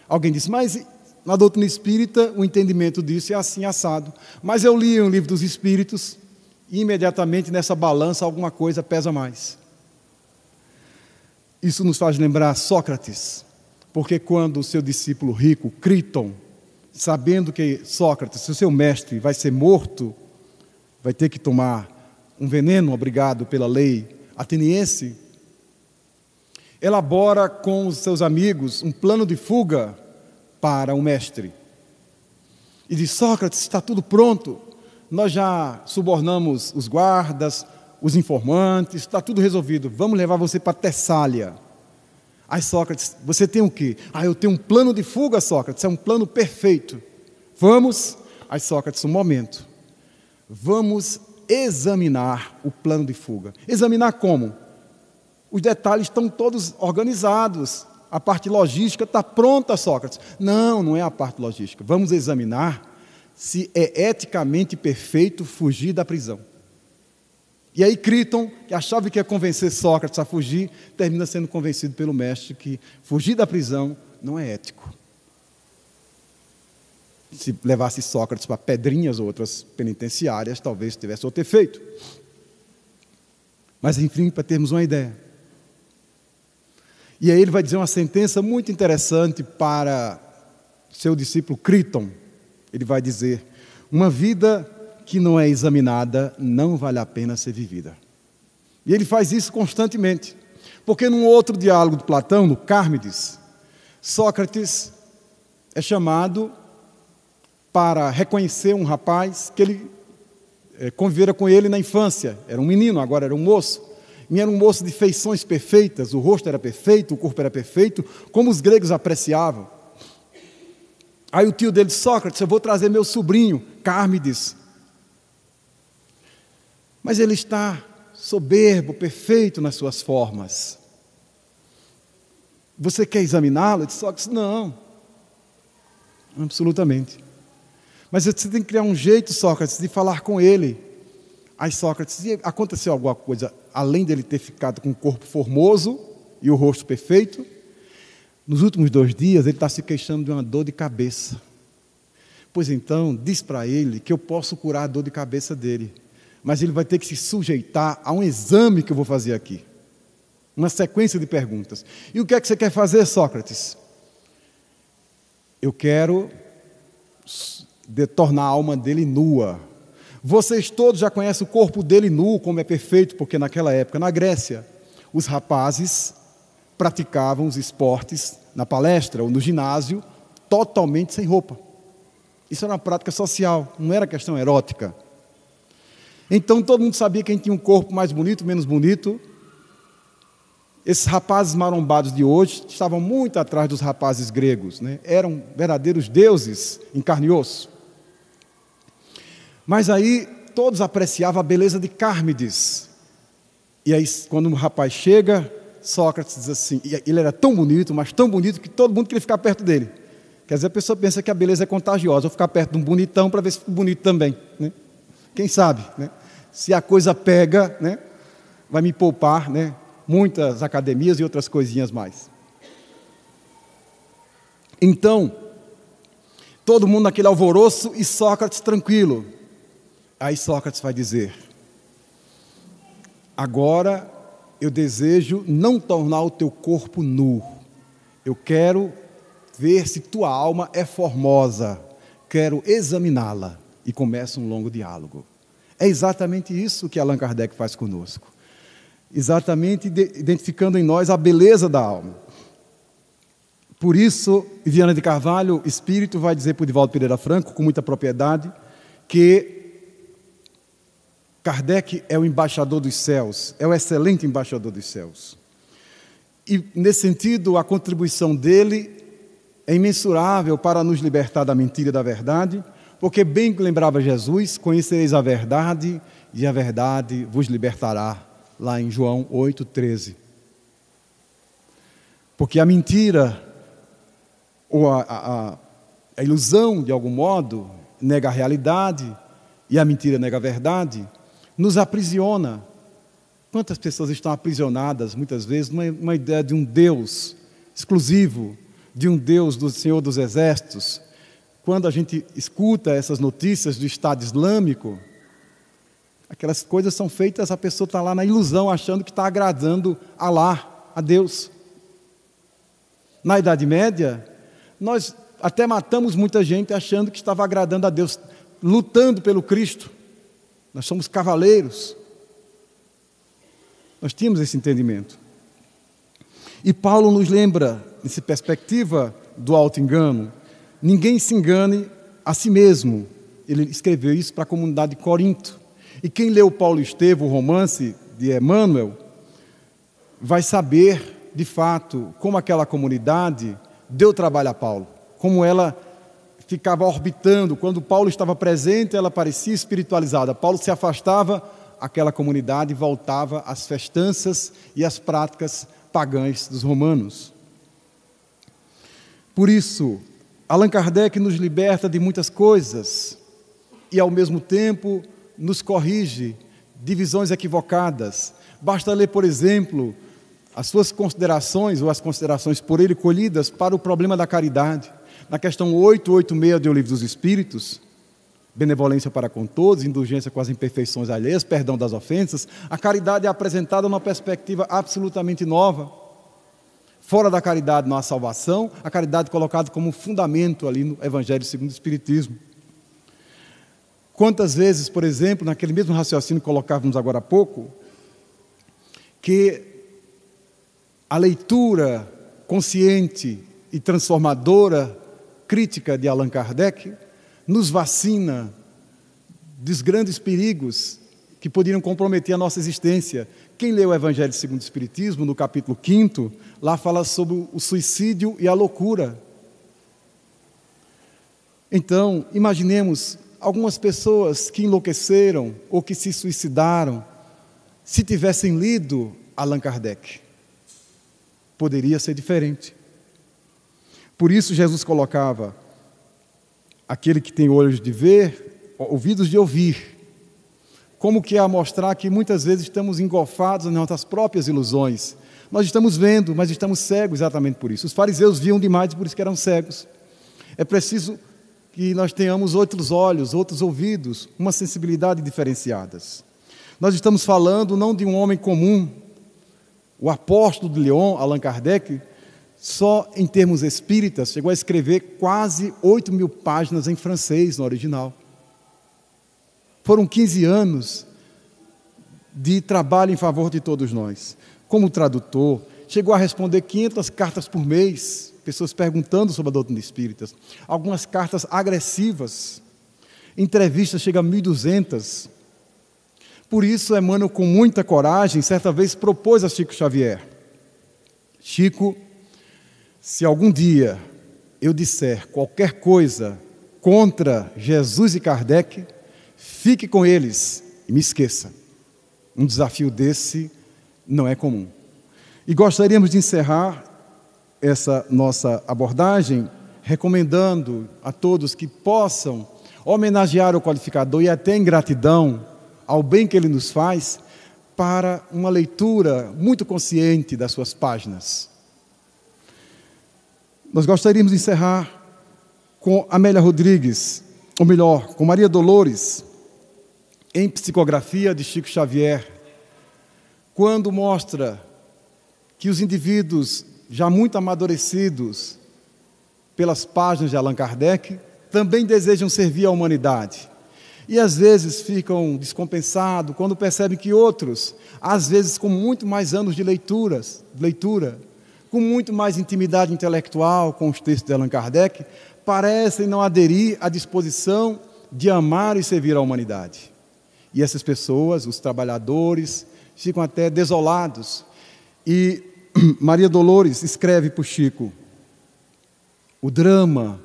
Alguém diz, mas na doutrina espírita o entendimento disso é assim, assado. Mas eu li um livro dos Espíritos e imediatamente nessa balança alguma coisa pesa mais. Isso nos faz lembrar Sócrates, porque quando o seu discípulo rico, Críton, sabendo que Sócrates, o seu mestre, vai ser morto, vai ter que tomar um veneno obrigado pela lei ateniense, elabora com os seus amigos um plano de fuga para o mestre. E diz, Sócrates, está tudo pronto, nós já subornamos os guardas, os informantes, está tudo resolvido, vamos levar você para Tessália. Aí Sócrates, você tem o quê? Eu tenho um plano de fuga, Sócrates, é um plano perfeito. Vamos? Aí Sócrates, um momento, vamos examinar o plano de fuga. Examinar como? Os detalhes estão todos organizados, a parte logística está pronta, Sócrates. Não é a parte logística. Vamos examinar se é eticamente perfeito fugir da prisão. E aí Críton, que achava que ia convencer Sócrates a fugir, termina sendo convencido pelo mestre que fugir da prisão não é ético. Se levasse Sócrates para Pedrinhas ou outras penitenciárias, talvez tivesse outro efeito. Mas, enfim, para termos uma ideia. E aí ele vai dizer uma sentença muito interessante para seu discípulo Críton. Ele vai dizer, uma vida que não é examinada não vale a pena ser vivida. E ele faz isso constantemente. Porque num outro diálogo de Platão, no Cármides, Sócrates é chamado para reconhecer um rapaz que ele convivera com ele na infância. Era um menino, agora era um moço. E era um moço de feições perfeitas, o rosto era perfeito, o corpo era perfeito, como os gregos apreciavam. Aí o tio dele, Sócrates, eu vou trazer meu sobrinho, Cármides. Mas ele está soberbo, perfeito nas suas formas. Você quer examiná-lo? Eu disse, Sócrates, não. Absolutamente. Mas você tem que criar um jeito, Sócrates, de falar com ele. Aí Sócrates, aconteceu alguma coisa, além dele ter ficado com o corpo formoso e o rosto perfeito, nos últimos 2 dias ele está se queixando de uma dor de cabeça. Pois então, diz para ele que eu posso curar a dor de cabeça dele, mas ele vai ter que se sujeitar a um exame que eu vou fazer aqui. Uma sequência de perguntas. E o que é que você quer fazer, Sócrates? Eu quero tornar a alma dele nua. Vocês todos já conhecem o corpo dele nu, como é perfeito, porque naquela época, na Grécia, os rapazes praticavam os esportes na palestra ou no ginásio, totalmente sem roupa. Isso era uma prática social, não era questão erótica. Então todo mundo sabia quem tinha um corpo mais bonito, menos bonito. Esses rapazes marombados de hoje estavam muito atrás dos rapazes gregos, né? Eram verdadeiros deuses em carne e osso. Mas aí todos apreciavam a beleza de Cármides. E aí quando um rapaz chega, Sócrates diz assim, e ele era tão bonito, mas tão bonito que todo mundo queria ficar perto dele. Quer dizer, a pessoa pensa que a beleza é contagiosa, vou ficar perto de um bonitão para ver se fico bonito também, né? Quem sabe, né? Se a coisa pega, né? Vai me poupar, né? Muitas academias e outras coisinhas mais. Então, todo mundo naquele alvoroço e Sócrates tranquilo. Aí Sócrates vai dizer, agora eu desejo não tornar o teu corpo nu. Eu quero ver se tua alma é formosa. Quero examiná-la. E começa um longo diálogo. É exatamente isso que Allan Kardec faz conosco. Exatamente identificando em nós a beleza da alma. Por isso, Viana de Carvalho, espírito, vai dizer para o Divaldo Pereira Franco, com muita propriedade, que Kardec é o embaixador dos céus, é o excelente embaixador dos céus. E, nesse sentido, a contribuição dele é imensurável para nos libertar da mentira e da verdade, porque bem lembrava Jesus, conhecereis a verdade e a verdade vos libertará, lá em João 8,13. Porque a mentira, ou a ilusão, de algum modo, nega a realidade, e a mentira nega a verdade, nos aprisiona. Quantas pessoas estão aprisionadas, muitas vezes, numa ideia de um Deus exclusivo, de um Deus do Senhor dos Exércitos. Quando a gente escuta essas notícias do Estado Islâmico, aquelas coisas são feitas, a pessoa está lá na ilusão, achando que está agradando Alá, a Deus. Na Idade Média, nós até matamos muita gente achando que estava agradando a Deus, lutando pelo Cristo. Nós somos cavaleiros. Nós tínhamos esse entendimento. E Paulo nos lembra, nessa perspectiva do auto-engano, ninguém se engane a si mesmo. Ele escreveu isso para a comunidade de Corinto. E quem leu Paulo Estevão, o romance de Emmanuel, vai saber, de fato, como aquela comunidade deu trabalho a Paulo. Como ela ficava orbitando. Quando Paulo estava presente, ela parecia espiritualizada. Paulo se afastava, aquela comunidade voltava às festanças e às práticas pagãs dos romanos. Por isso, Allan Kardec nos liberta de muitas coisas e, ao mesmo tempo, nos corrige de visões equivocadas. Basta ler, por exemplo, as suas considerações, ou as considerações por ele colhidas para o problema da caridade. Na questão 886 do Livro dos Espíritos, benevolência para com todos, indulgência com as imperfeições alheias, perdão das ofensas, a caridade é apresentada numa perspectiva absolutamente nova. Fora da caridade não há salvação, a caridade colocada como fundamento ali no Evangelho segundo o Espiritismo. Quantas vezes, por exemplo, naquele mesmo raciocínio que colocávamos agora há pouco, que a leitura consciente e transformadora, crítica de Allan Kardec, nos vacina dos grandes perigos que poderiam comprometer a nossa existência. Quem lê o Evangelho segundo o Espiritismo, no capítulo 5º, lá fala sobre o suicídio e a loucura. Então, imaginemos algumas pessoas que enlouqueceram ou que se suicidaram, se tivessem lido Allan Kardec. Poderia ser diferente. Por isso Jesus colocava aquele que tem olhos de ver, ouvidos de ouvir, como que é a mostrar que muitas vezes estamos engolfados nas nossas próprias ilusões. Nós estamos vendo, mas estamos cegos exatamente por isso. Os fariseus viam demais, por isso que eram cegos. É preciso que nós tenhamos outros olhos, outros ouvidos, uma sensibilidade diferenciadas. Nós estamos falando não de um homem comum. O apóstolo de Lyon, Allan Kardec, só em termos espíritas, chegou a escrever quase 8.000 páginas em francês no original. Foram 15 anos de trabalho em favor de todos nós. Como tradutor, chegou a responder 500 cartas por mês, pessoas perguntando sobre a doutrina espírita. Algumas cartas agressivas, entrevistas chegam a 1.200. Por isso, Emmanuel, com muita coragem, certa vez propôs a Chico Xavier: Chico, se algum dia eu disser qualquer coisa contra Jesus e Kardec, fique com eles e me esqueça. Um desafio desse não é comum. E gostaríamos de encerrar essa nossa abordagem recomendando a todos que possam homenagear o qualificador e até em gratidão ao bem que ele nos faz, para uma leitura muito consciente das suas páginas. Nós gostaríamos de encerrar com Amélia Rodrigues, ou melhor, com Maria Dolores, em Psicografia de Chico Xavier, quando mostra que os indivíduos já muito amadurecidos pelas páginas de Allan Kardec também desejam servir à humanidade. E às vezes ficam descompensados quando percebem que outros, às vezes com muito mais anos de leitura, com muito mais intimidade intelectual com os textos de Allan Kardec, parecem não aderir à disposição de amar e servir à humanidade. E essas pessoas, os trabalhadores, ficam até desolados. E Maria Dolores escreve para o Chico: o drama,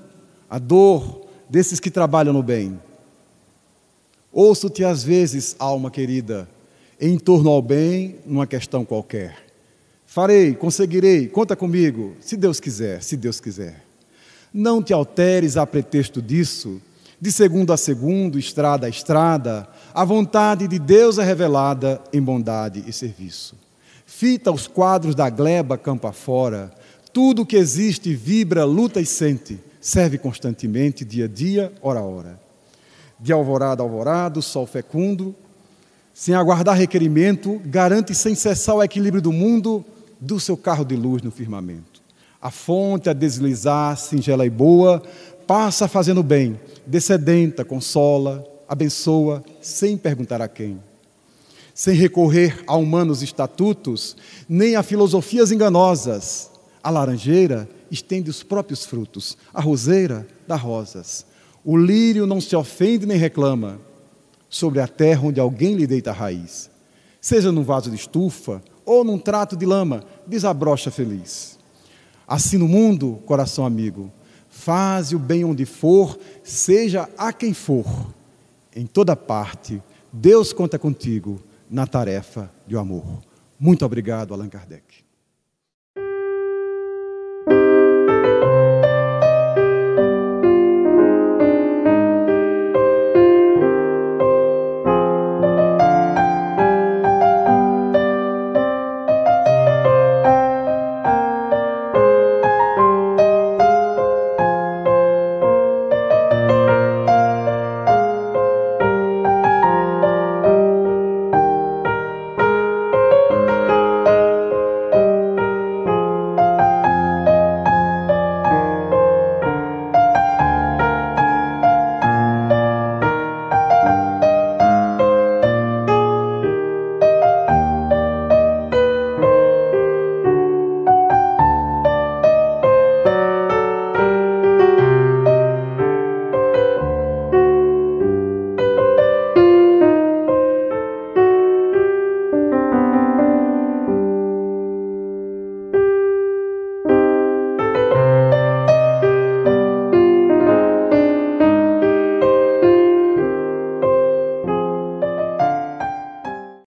a dor desses que trabalham no bem. Ouço-te às vezes, alma querida, em torno ao bem, numa questão qualquer. Farei, conseguirei, conta comigo, se Deus quiser, se Deus quiser. Não te alteres a pretexto disso, de segundo a segundo, estrada a estrada, a vontade de Deus é revelada em bondade e serviço. Fita os quadros da gleba campo afora, tudo que existe vibra, luta e sente, serve constantemente, dia a dia, hora a hora. De alvorada a alvorada, o sol fecundo, sem aguardar requerimento, garante sem cessar o equilíbrio do mundo, do seu carro de luz no firmamento. A fonte a deslizar, singela e boa, passa fazendo bem, descedenta, consola, abençoa, sem perguntar a quem. Sem recorrer a humanos estatutos, nem a filosofias enganosas, a laranjeira estende os próprios frutos, a roseira dá rosas. O lírio não se ofende nem reclama sobre a terra onde alguém lhe deita a raiz. Seja num vaso de estufa ou num trato de lama, desabrocha feliz. Assim no mundo, coração amigo, faze o bem onde for, seja a quem for. Em toda parte, Deus conta contigo na tarefa de amor. Muito obrigado, Allan Kardec.